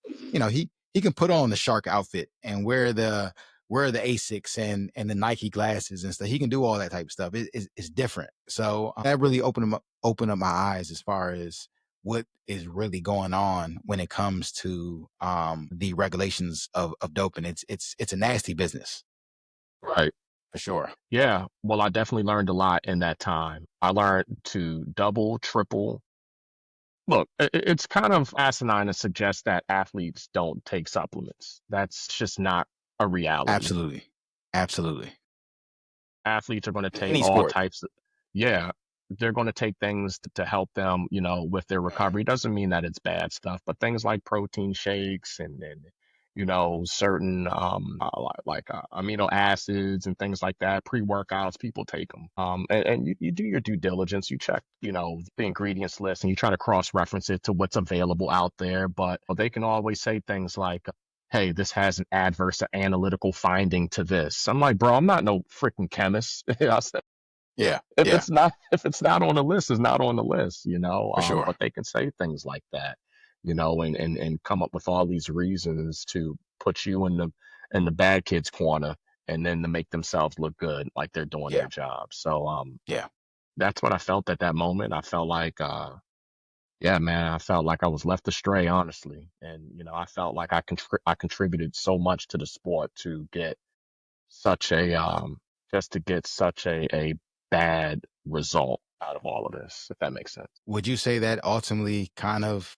Speaker 2: he can put on the shark outfit and wear the Asics and the Nike glasses and stuff. He can do all that type of stuff. It's different. So that really opened up my eyes as far as what is really going on when it comes to the regulations of doping. It's a nasty business
Speaker 1: right.
Speaker 2: for sure.
Speaker 1: Yeah, well, I definitely learned a lot in that time. I learned to double, triple. Look, it's kind of asinine to suggest that athletes don't take supplements. That's just not a reality.
Speaker 2: Absolutely. Absolutely.
Speaker 1: Athletes are going to
Speaker 2: In
Speaker 1: take
Speaker 2: any
Speaker 1: all
Speaker 2: sport.
Speaker 1: types of, yeah, they're going to take things to help them, with their recovery. Doesn't mean that it's bad stuff, but things like protein shakes and certain amino acids and things like that, pre-workouts, people take them. And you do your due diligence, you check, the ingredients list and you try to cross-reference it to what's available out there, but they can always say things like, hey, this has an adverse analytical finding to this. I'm like, bro, I'm not no freaking chemist. I said,
Speaker 2: Yeah.
Speaker 1: if
Speaker 2: Yeah.
Speaker 1: it's not on the list, it's not on the list,
Speaker 2: For sure.
Speaker 1: But they can say things like that, and come up with all these reasons to put you in the bad kids corner and then to make themselves look good, like they're doing their
Speaker 2: Yeah.
Speaker 1: job. So
Speaker 2: Yeah.
Speaker 1: that's what I felt at that moment. I felt like yeah, man, I felt like I was left astray, honestly. And, I felt like I contributed so much to the sport to get such a, just to get such a bad result out of all of this, if that makes sense.
Speaker 2: Would you say that ultimately kind of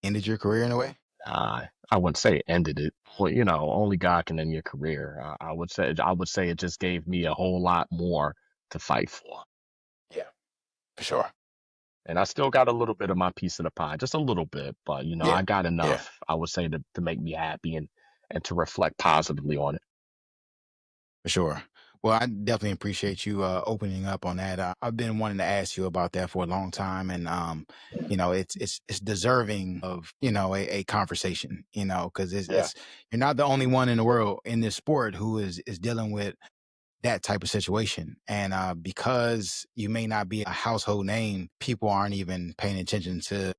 Speaker 2: ended your career in a way?
Speaker 1: I wouldn't say it ended it. Well, only God can end your career. I would say it just gave me a whole lot more to fight for.
Speaker 2: Yeah, for sure.
Speaker 1: And I still got a little bit of my piece of the pie, just a little bit, but
Speaker 2: Yeah.
Speaker 1: I got
Speaker 2: Yeah,
Speaker 1: enough, I would say, to make me happy and to reflect positively on it.
Speaker 2: for sure. Well, I definitely appreciate you opening up on that. I've been wanting to ask you about that for a long time, and it's deserving of a conversation. Because
Speaker 1: Yeah.
Speaker 2: it's you're not the only one in the world in this sport who is dealing with that type of situation, and because you may not be a household name, people aren't even paying attention to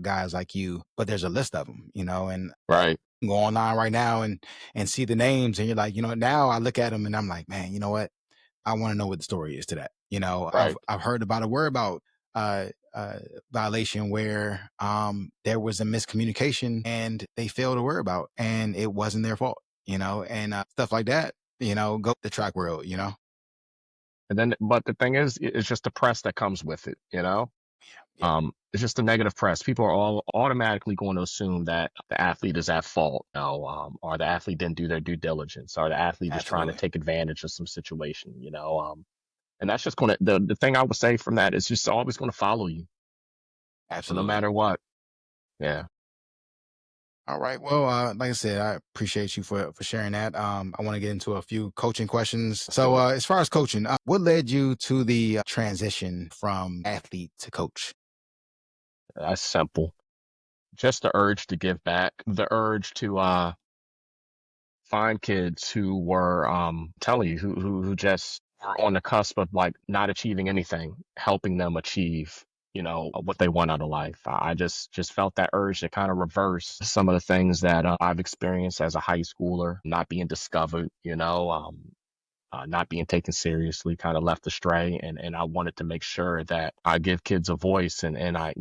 Speaker 2: guys like you. But there's a list of them, and
Speaker 1: Right.
Speaker 2: go online right now and see the names, and you're like, now I look at them and I'm like, man, you know what? I want to know what the story is to that. I've
Speaker 1: Right.
Speaker 2: I've heard about a word about uh violation where there was a miscommunication and they failed to worry about and it wasn't their fault, and stuff like that, go the track world.
Speaker 1: And then, but the thing is, it's just the press that comes with it, you know?
Speaker 2: Yeah,
Speaker 1: It's just the negative press. People are all automatically going to assume that the athlete is at fault, or the athlete didn't do their due diligence, or the athlete is trying to
Speaker 2: absolutely.
Speaker 1: take advantage of some situation, and that's just going to, the thing I would say from that is just always going to follow you. So no
Speaker 2: Absolutely.
Speaker 1: matter what. Yeah.
Speaker 2: All right. Well, like I said, I appreciate you for sharing that. I want to get into a few coaching questions.
Speaker 1: Let's
Speaker 2: So,
Speaker 1: do it.
Speaker 2: as far as coaching, what led you to the transition from athlete to coach?
Speaker 1: That's simple. Just the urge to give back, the urge to, find kids who were telling you who just were on the cusp of like not achieving anything, helping them achieve what they want out of life. I just felt that urge to kind of reverse some of the things that I've experienced as a high schooler, not being discovered, not being taken seriously, kind of left astray, and I wanted to make sure that I give kids a voice, and I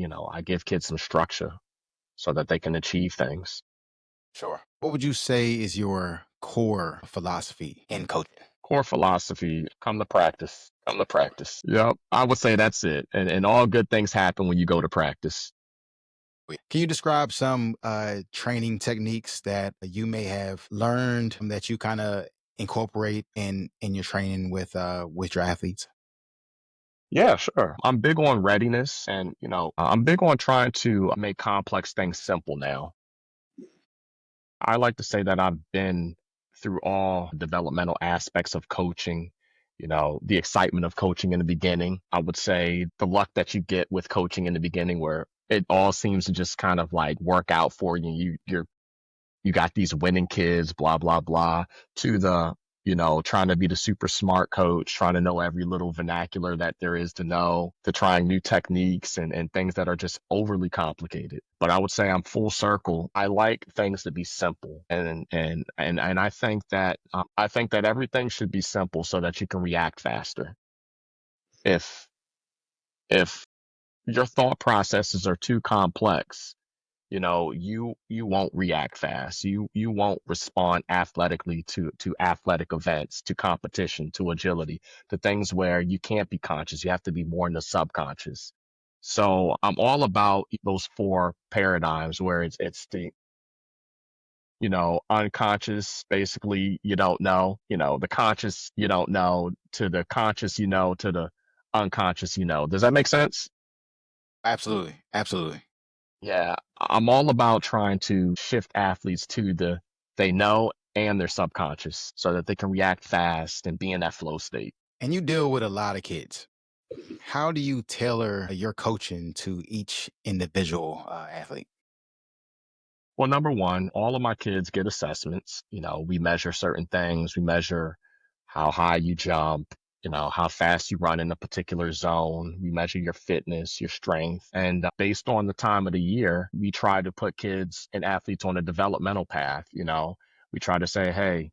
Speaker 1: give kids some structure so that they can achieve things.
Speaker 2: Sure. What would you say is your core philosophy in coaching?
Speaker 1: Core philosophy, come to practice. Come to practice. Yep. I would say that's it. And all good things happen when you go to practice.
Speaker 2: Can you describe some training techniques that you may have learned that you kind of incorporate in your training with your athletes?
Speaker 1: Yeah, sure. I'm big on readiness, and I'm big on trying to make complex things simple now. I like to say that I've been through all developmental aspects of coaching, the excitement of coaching in the beginning. I would say the luck that you get with coaching in the beginning where it all seems to just kind of like work out for you. You got these winning kids, blah, blah, blah, to the, trying to be the super smart coach, trying to know every little vernacular that there is to know, to trying new techniques and things that are just overly complicated. But I would say I'm full circle. I like things to be simple. And I think that everything should be simple so that you can react faster. If if your thought processes are too complex, you won't react fast. You won't respond athletically to athletic events, to competition, to agility, to things where you can't be conscious. You have to be more in the subconscious. So I'm all about those four paradigms where it's the unconscious, basically you don't know, the conscious you don't know, to the conscious to the unconscious. Does that make sense?
Speaker 2: Absolutely. Absolutely.
Speaker 1: Yeah, I'm all about trying to shift athletes to they know and their subconscious so that they can react fast and be in that flow state.
Speaker 2: And you deal with a lot of kids. How do you tailor your coaching to each individual athlete?
Speaker 1: Well, number one, all of my kids get assessments. We measure certain things. We measure how high you jump, how fast you run in a particular zone. We measure your fitness, your strength. And based on the time of the year, we try to put kids and athletes on a developmental path. We try to say, hey,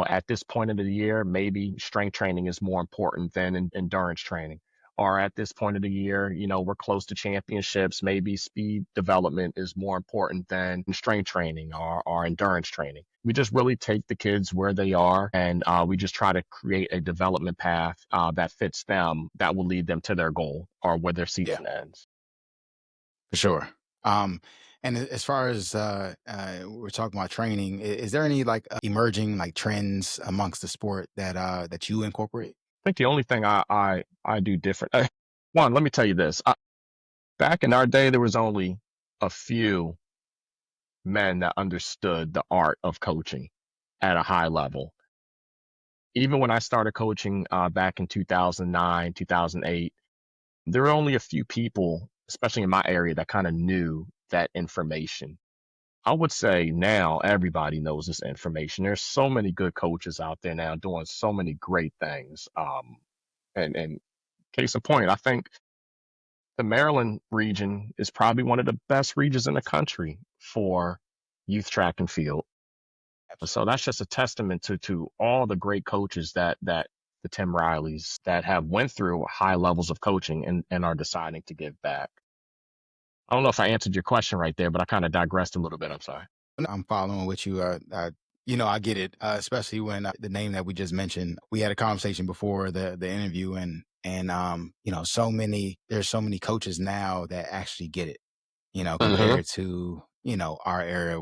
Speaker 1: at this point of the year, maybe strength training is more important than endurance training. Or at this point of the year, we're close to championships. Maybe speed development is more important than strength training or endurance training. We just really take the kids where they are, and we just try to create a development path that fits them, that will lead them to their goal or where their
Speaker 2: Yeah,
Speaker 1: season ends.
Speaker 2: for sure. Um, and as far as we're talking about training, is there any like emerging like trends amongst the sport that you incorporate?
Speaker 1: I think the only thing I do different, one, let me tell you this. Back in our day, there was only a few men that understood the art of coaching at a high level. Even when I started coaching back in 2009, 2008, there were only a few people, especially in my area, that kind of knew that information. I would say now everybody knows this information. There's so many good coaches out there now doing so many great things. And case in point, I think the Maryland region is probably one of the best regions in the country for youth track and field. So
Speaker 2: Absolutely.
Speaker 1: that's just a testament to all the great coaches that the Tim Rileys that have went through high levels of coaching and are deciding to give back. I don't know if I answered your question right there, but I kind of digressed a little bit. I'm sorry.
Speaker 2: I'm following what you I get it, especially when the name that we just mentioned. We had a conversation before the interview, and there's so many coaches now that actually get it.
Speaker 1: Mm-hmm.
Speaker 2: Compared to our era,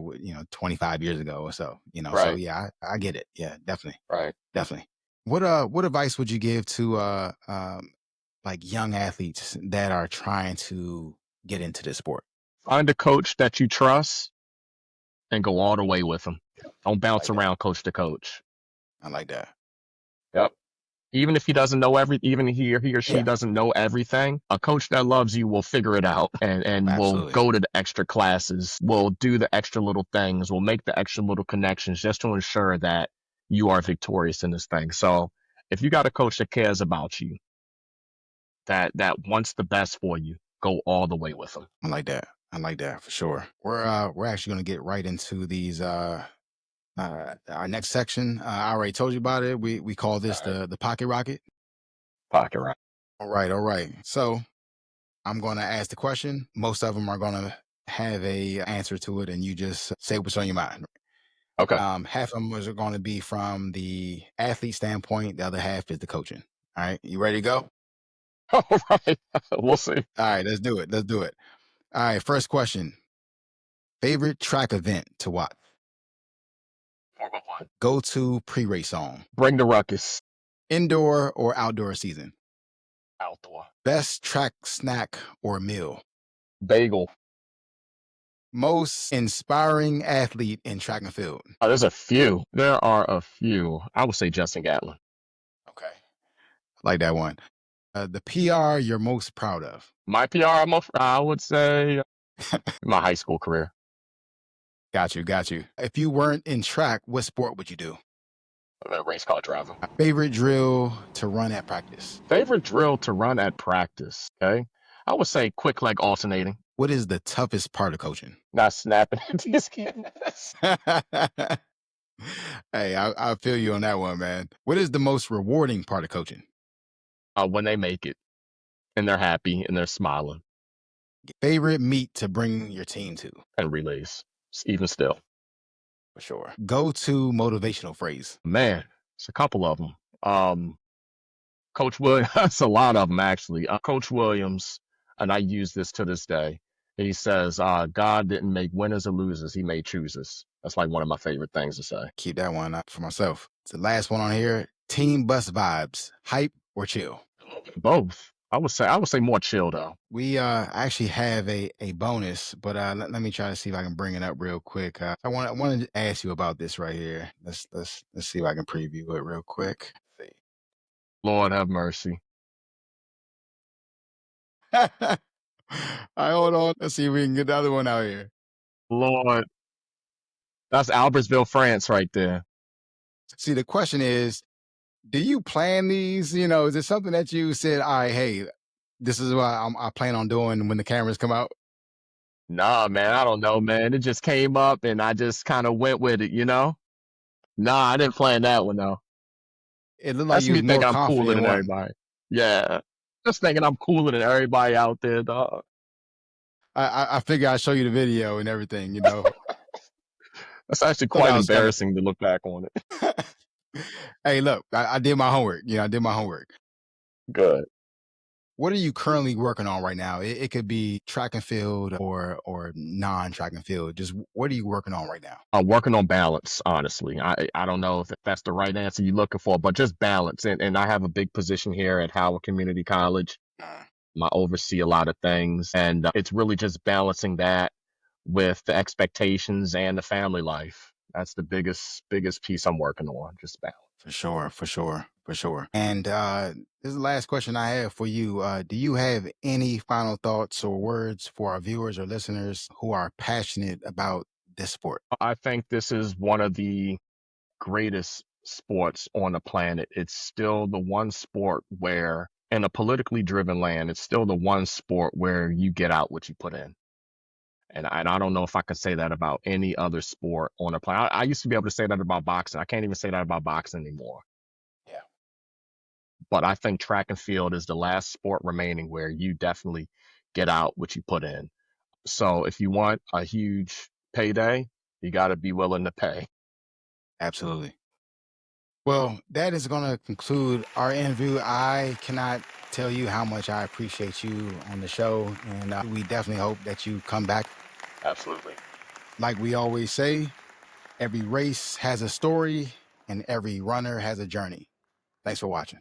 Speaker 2: 25 years ago or so. So
Speaker 1: Right.
Speaker 2: yeah, I get it. Yeah, definitely,
Speaker 1: Right.
Speaker 2: definitely. What advice would you give to like young athletes that are trying to get into this sport?
Speaker 1: Find a coach that you trust and go all the way with them. Don't
Speaker 2: I
Speaker 1: bounce
Speaker 2: like that.
Speaker 1: around coach to coach.
Speaker 2: I like that.
Speaker 1: Yep. Even if he doesn't know even he or she
Speaker 2: Yeah,
Speaker 1: doesn't know everything, a coach that loves you will figure it out and will
Speaker 2: absolutely.
Speaker 1: go to the extra classes, will do the extra little things, will make the extra little connections just to ensure that you are victorious in this thing. So if you got a coach that cares about you, that wants the best for you, go all the way with them.
Speaker 2: I like that. I like that for sure. We're actually gonna get right into these our next section. I already told you about it. We call
Speaker 1: All
Speaker 2: this
Speaker 1: right.
Speaker 2: the pocket rocket.
Speaker 1: Pocket round.
Speaker 2: All right, all right. So I'm going to ask the question. Most of them are going to have a answer to it, and you just say what's on your mind.
Speaker 1: Okay.
Speaker 2: Half of them are going to be from the athlete standpoint. The other half is the coaching. All right, you ready to go?
Speaker 1: All right. We'll see.
Speaker 2: All right, let's do it. Let's do it. All right, first question. Favorite track event to watch?
Speaker 1: 4 by 1.
Speaker 2: Go to pre-race song.
Speaker 1: Bring the ruckus.
Speaker 2: Indoor or outdoor season?
Speaker 1: Outdoor.
Speaker 2: Best track snack or meal?
Speaker 1: Bagel.
Speaker 2: Most inspiring athlete in track and field?
Speaker 1: Oh, there's a few. There are a few. I would say Justin Gatlin.
Speaker 2: Okay, like that one. The PR you're most proud of?
Speaker 1: My PR, I would say my high school career.
Speaker 2: Got you, got you. If you weren't in track, what sport would you do?
Speaker 1: A race car driver.
Speaker 2: Favorite drill to run at practice?
Speaker 1: Favorite drill to run at practice. Okay. I would say quick leg alternating,
Speaker 2: What is the toughest part of coaching?
Speaker 1: not snapping at these kids.
Speaker 2: Hey, I feel you on that one, man. What is the most rewarding part of coaching?
Speaker 1: When they make it and they're happy and they're smiling
Speaker 2: Favorite meet to bring your team to?
Speaker 1: and relays, even still.
Speaker 2: For sure. Go to motivational phrase.
Speaker 1: Man, it's a couple of them. Coach Williams, that's a lot of them actually. Coach Williams, and I use this to this day. He says, God didn't make winners or losers, he made choosers. That's like one of my favorite things to say.
Speaker 2: Keep that one up for myself. It's the last one on here. Team bus vibes, hype or chill?
Speaker 1: Both. I would say more chill though.
Speaker 2: We actually have a bonus, but let me try to see if I can bring it up real quick. I want to ask you about this right here. Let's see if I can preview it real quick. See.
Speaker 1: Lord have mercy.
Speaker 2: All right, hold on. Let's see if we can get the other one out here.
Speaker 1: Lord, that's Albertville, France right there.
Speaker 2: See, the question is, do you plan these? Is it something that you said, all right, hey, this is what I plan on doing when the cameras come out?
Speaker 1: Nah, man, I don't know, man. It just came up and I just kind of went with it, you know? Nah, I didn't plan that one though.
Speaker 2: It looked like
Speaker 1: That's
Speaker 2: you was
Speaker 1: me
Speaker 2: more
Speaker 1: thinking I'm cooler
Speaker 2: confident in
Speaker 1: than
Speaker 2: one.
Speaker 1: everybody. Yeah. Just thinking I'm cooler than everybody out there, dog.
Speaker 2: I figure I'll show you the video and everything,
Speaker 1: That's actually
Speaker 2: Thought
Speaker 1: quite
Speaker 2: that was funny.
Speaker 1: embarrassing to look back on it.
Speaker 2: Hey, look, I did my homework. I did my homework.
Speaker 1: Good.
Speaker 2: What are you currently working on right now? It could be track and field or non-track and field. Just what are you working on right now?
Speaker 1: I'm working on balance, honestly. I don't know if that's the right answer you're looking for, but just balance. And I have a big position here at Howard Community College.
Speaker 2: Uh,
Speaker 1: I oversee a lot of things, and it's really just balancing that with the expectations and the family life. That's the biggest piece I'm working on, just balance.
Speaker 2: For sure, for sure, for sure. And this is the last question I have for you. Do you have any final thoughts or words for our viewers or listeners who are passionate about this sport?
Speaker 1: I think this is one of the greatest sports on the planet. It's still the one sport where, in a politically driven land, it's still the one sport where you get out what you put in. And I don't know if I could say that about any other sport on the planet. I used to be able to say that about boxing. I can't even say that about boxing anymore.
Speaker 2: Yeah,
Speaker 1: But I think track and field is the last sport remaining where you definitely get out what you put in. So if you want a huge payday, you got to be willing to pay.
Speaker 2: absolutely. Well, that is going to conclude our interview. I cannot tell you how much I appreciate you on the show, and we definitely hope that you come back.
Speaker 1: Absolutely.
Speaker 2: Like we always say, every race has a story, and every runner has a journey. Thanks for watching.